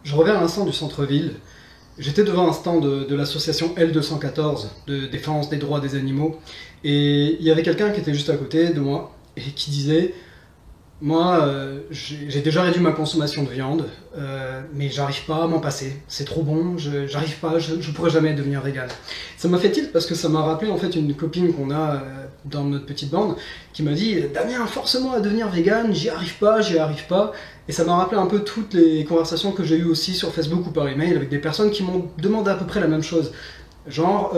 Je reviens à l'instant du centre-ville. J'étais devant un stand de l'association L214 de défense des droits des animaux et il y avait quelqu'un qui était juste à côté de moi et qui disait « Moi, j'ai déjà réduit ma consommation de viande, mais j'arrive pas à m'en passer. C'est trop bon, j'arrive pas, je pourrais jamais devenir vegan. » Ça m'a fait tilt parce que ça m'a rappelé en fait une copine qu'on a dans notre petite bande qui m'a dit « Damien, force-moi à devenir vegan, j'y arrive pas, j'y arrive pas. » Et ça m'a rappelé un peu toutes les conversations que j'ai eues aussi sur Facebook ou par email avec des personnes qui m'ont demandé à peu près la même chose. Genre,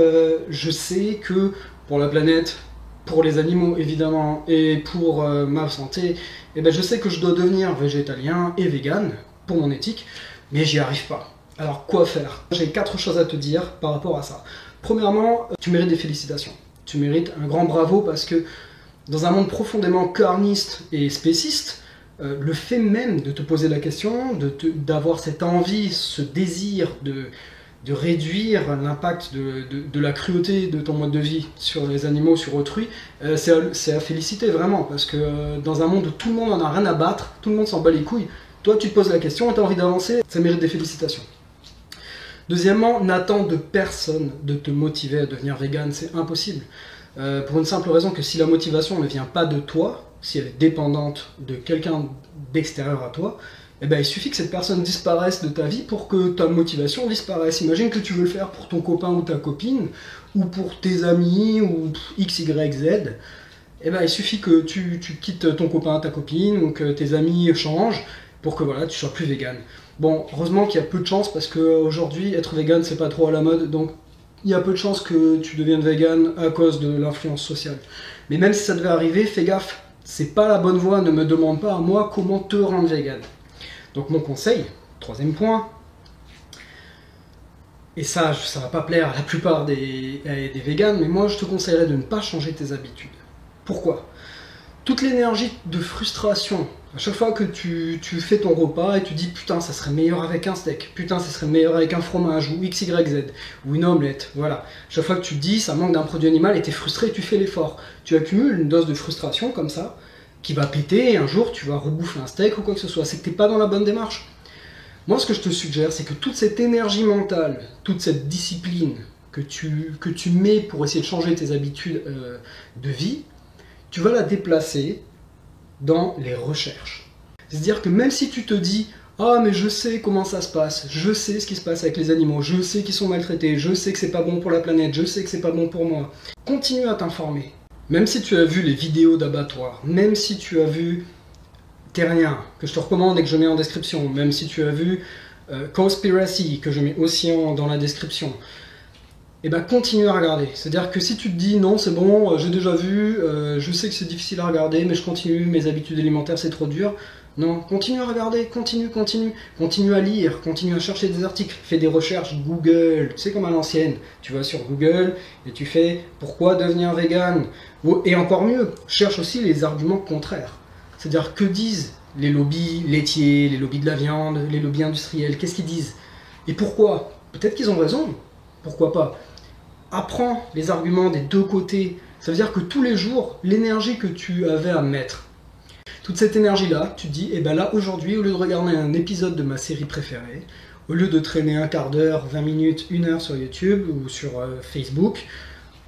je sais que pour la planète, pour les animaux évidemment, et pour ma santé, eh ben, je sais que je dois devenir végétalien et vegan pour mon éthique, mais j'y arrive pas. Alors quoi faire? J'ai 4 choses à te dire par rapport à ça. Premièrement, tu mérites des félicitations. Tu mérites un grand bravo parce que dans un monde profondément carniste et spéciste, le fait même de te poser la question, d'avoir cette envie, ce désir de réduire l'impact de la cruauté de ton mode de vie sur les animaux, sur autrui, c'est à féliciter vraiment, parce que dans un monde où tout le monde en a rien à battre, tout le monde s'en bat les couilles, toi tu te poses la question et tu as envie d'avancer, ça mérite des félicitations. Deuxièmement, n'attends de personne de te motiver à devenir vegan, c'est impossible. Pour une simple raison que si la motivation ne vient pas de toi, si elle est dépendante de quelqu'un d'extérieur à toi, eh ben, il suffit que cette personne disparaisse de ta vie pour que ta motivation disparaisse. Imagine que tu veux le faire pour ton copain ou ta copine, ou pour tes amis, ou X, Y, Z. Eh ben, il suffit que tu quittes ton copain, ta copine, ou que tes amis changent, pour que voilà, tu sois plus vegan. Bon, heureusement qu'il y a peu de chances, parce qu'aujourd'hui, être vegan, c'est pas trop à la mode, donc il y a peu de chances que tu deviennes vegan à cause de l'influence sociale. Mais même si ça devait arriver, fais gaffe, c'est pas la bonne voie, ne me demande pas à moi comment te rendre vegan. Donc mon conseil, troisième point, et ça va pas plaire à la plupart des véganes, mais moi je te conseillerais de ne pas changer tes habitudes. Pourquoi? Toute l'énergie de frustration, à chaque fois que tu fais ton repas et tu dis putain ça serait meilleur avec un steak, putain ça serait meilleur avec un fromage, ou XYZ, ou une omelette, voilà. Chaque fois que tu te dis ça manque d'un produit animal et t'es frustré, tu fais l'effort. Tu accumules une dose de frustration comme ça, qui va péter et un jour tu vas rebouffer un steak ou quoi que ce soit. C'est que t'es pas dans la bonne démarche. Moi ce que je te suggère c'est que toute cette énergie mentale, toute cette discipline que tu mets pour essayer de changer tes habitudes de vie, tu vas la déplacer dans les recherches. C'est-à-dire que même si tu te dis « Ah mais je sais comment ça se passe, je sais ce qui se passe avec les animaux, je sais qu'ils sont maltraités, je sais que c'est pas bon pour la planète, je sais que c'est pas bon pour moi », continue à t'informer. Même si tu as vu les vidéos d'abattoirs, même si tu as vu Terrien, que je te recommande et que je mets en description, même si tu as vu Conspiracy, que je mets aussi dans la description, et ben continue à regarder. C'est-à-dire que si tu te dis non c'est bon, j'ai déjà vu, je sais que c'est difficile à regarder, mais je continue, mes habitudes alimentaires c'est trop dur, non, continue à regarder, continue à lire, continue à chercher des articles, fais des recherches Google, tu sais comme à l'ancienne, tu vas sur Google et tu fais pourquoi devenir vegan, et encore mieux, cherche aussi les arguments contraires. C'est-à-dire que disent les lobbies laitiers, les lobbies de la viande, les lobbies industriels, qu'est-ce qu'ils disent? Et pourquoi? Peut-être qu'ils ont raison, pourquoi pas? Apprends les arguments des deux côtés, ça veut dire que tous les jours, l'énergie que tu avais à mettre, toute cette énergie-là, tu te dis, et ben là, aujourd'hui, au lieu de regarder un épisode de ma série préférée, au lieu de traîner un quart d'heure, 20 minutes, 1 heure sur YouTube ou sur Facebook,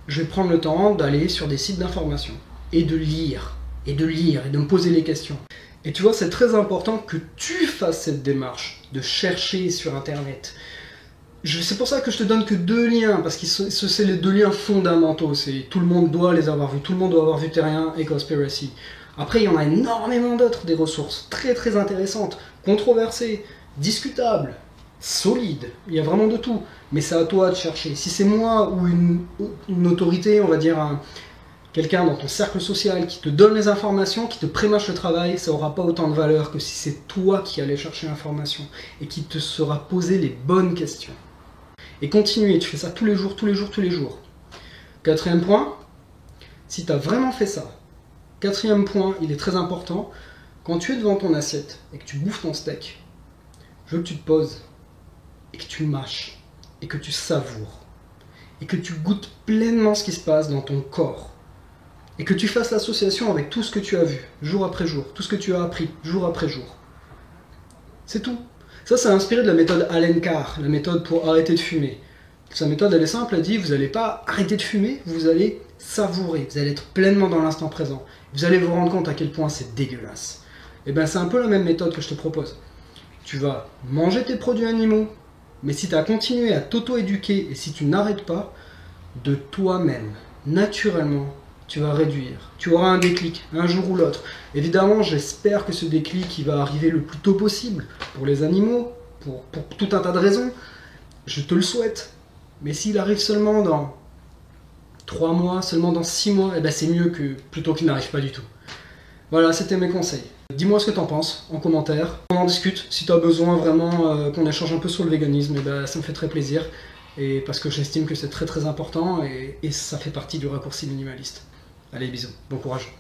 je vais prendre le temps d'aller sur des sites d'information et de lire, et de me poser les questions. Et tu vois, c'est très important que tu fasses cette démarche de chercher sur Internet. C'est pour ça que je te donne que 2 liens, parce que c'est les 2 liens fondamentaux. Tout le monde doit les avoir vus, tout le monde doit avoir vu Terrien et Conspiracy. Après, il y en a énormément d'autres, des ressources très très intéressantes, controversées, discutables, solides. Il y a vraiment de tout. Mais c'est à toi de chercher. Si c'est moi ou une autorité, on va dire quelqu'un dans ton cercle social qui te donne les informations, qui te prémâche le travail, ça n'aura pas autant de valeur que si c'est toi qui allais chercher l'information et qui te sera posé les bonnes questions. Et continue, tu fais ça tous les jours. 4e point, si tu as vraiment fait ça, 4e point, il est très important, quand tu es devant ton assiette et que tu bouffes ton steak, je veux que tu te poses et que tu le mâches et que tu savoures et que tu goûtes pleinement ce qui se passe dans ton corps. Et que tu fasses l'association avec tout ce que tu as vu, jour après jour, tout ce que tu as appris, jour après jour. C'est tout. Ça, c'est inspiré de la méthode Allen Carr, la méthode pour arrêter de fumer. Sa méthode, elle est simple, elle dit, vous n'allez pas arrêter de fumer, vous allez savourer, vous allez être pleinement dans l'instant présent. Vous allez vous rendre compte à quel point c'est dégueulasse. Et bien c'est un peu la même méthode que je te propose. Tu vas manger tes produits animaux, mais si tu as continué à t'auto-éduquer et si tu n'arrêtes pas, de toi-même, naturellement, tu vas réduire. Tu auras un déclic, un jour ou l'autre. Évidemment, j'espère que ce déclic il va arriver le plus tôt possible, pour les animaux, pour tout un tas de raisons. Je te le souhaite. Mais s'il arrive seulement dans 3 mois, seulement dans 6 mois, eh ben c'est mieux que plutôt qu'il n'arrive pas du tout. Voilà, c'était mes conseils. Dis-moi ce que t'en penses en commentaire. On en discute. Si tu as besoin vraiment qu'on échange un peu sur le véganisme, eh ben, ça me fait très plaisir. Et parce que j'estime que c'est très très important et ça fait partie du raccourci minimaliste. Allez, bisous. Bon courage.